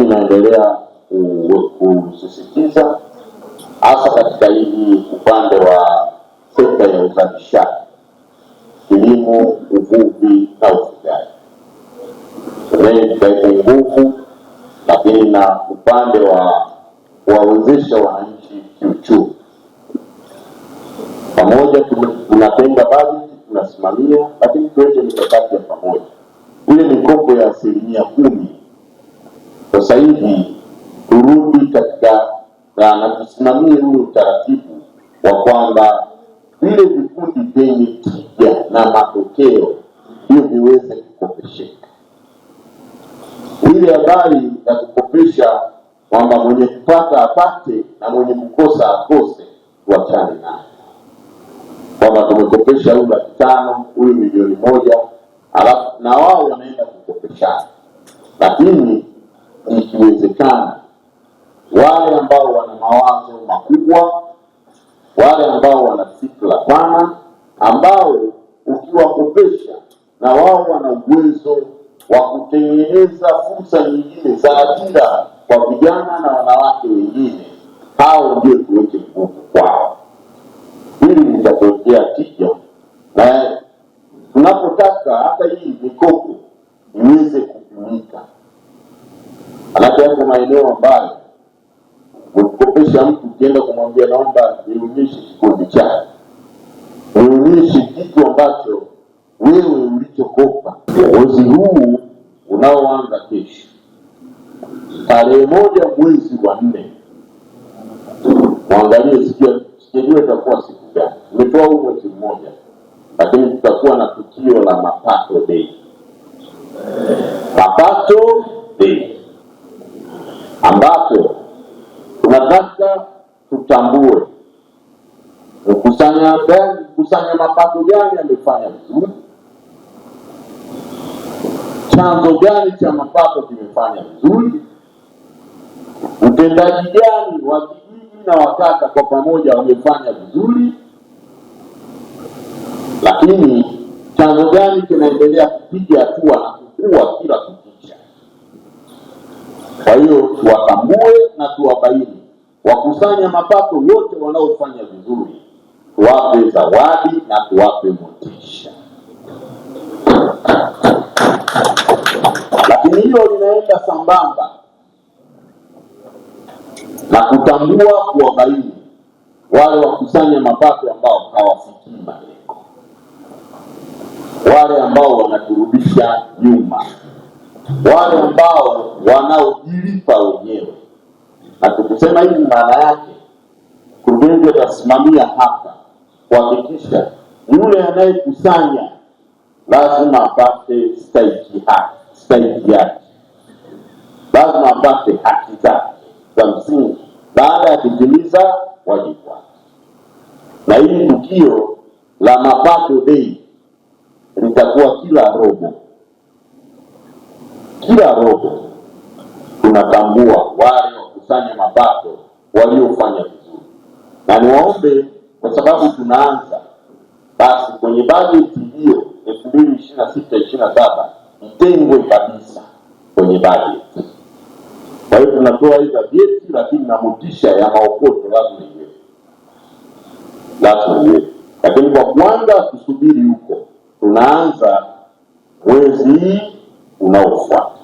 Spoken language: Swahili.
inaendelea kusisitiza hasa katika hii upande wa sekta ya uzalishaji, kilimo, uvuvi na ufugaji. Tutaweka nguvu, lakini na upande wa kuwawezesha wananchi kiuchumi. Pamoja tunatenga bajeti, tunasimamia, lakini tuweke mikakati ya pamoja. Ile mikopo ya 10% sasa hivi turudi katika na tusimamie ule utaratibu wa kwamba vile vikundi vyenye tija na matokeo hiyo viweze kukopesheka. Ile habari ya kukopesha kwamba mwenye kupata apate na mwenye kukosa akose, tuachane nayo. Kwamba tumekopesha huyu 500,000, huyu 1,000,000, alafu na wao wanaenda kukopeshana. Lakini ikiwezekana wale ambao wana mawazo makubwa, wale ambao wana fikra pana, ambao ukiwakopesha na wao wana uwezo wa kutengeneza fursa nyingine za ajira kwa vijana na wanawake wengine, hao ndio tuweke nguvu kwao. Hili litatokea tija, na tunapotaka hata hii mikopo iweze kupimika. Anataka maeneo ambayo ukikopesha mtu ukienda kumwambia naomba nionyeshe kikundi chake, nionyeshe kitu ambacho wewe ulichokopa. Mwezi huu unaoanza kesho tarehe 1 mwezi wa 4, mwangalie, sijajua itakuwa siku gani, umetoa huu mwezi mmoja, lakini tutakuwa na tukio la Mapato Day. Mapato Day ambapo tunataka tutambue mkusanya mapato gani amefanya vizuri, chanzo gani cha mapato kimefanya vizuri, utendaji gani wa kijiji na wakata kwa pamoja wamefanya vizuri, lakini chanzo gani kinaendelea kupiga hatua na kukua kila kukicha. Kwa hiyo tuwatambue na tuwabaini wakusanya mapato wote wanaofanya vizuri, tuwape zawadi na tuwape motisha. Lakini hiyo linaenda sambamba na kutambua, kuwabaini wale wakusanya mapato ambao hawafikii malengo, wale ambao wanaturudisha nyuma, wale ambao wanaojilipa wenyewe. Na tukisema hivi, maana yake kurugenzi atasimamia hapa kuhakikisha yule anayekusanya lazima apate stahiki yake, lazima apate haki zake za msingi baada ya kutimiza wajibu wake. Na hili tukio la Mapato Day litakuwa kila robo tunatambua wale wakusanya mapato waliofanya vizuri. Na niwaombe, kwa sababu tunaanza, basi kwenye bajeti hiyo 2026-27 itengwe kabisa kwenye bajeti. Kwa hiyo tunatoa hizo vyeti, lakini na motisha ya maokoto lazima iwe. Lakini kwa kwanza tusubiri huko, tunaanza mwezi unaofuata.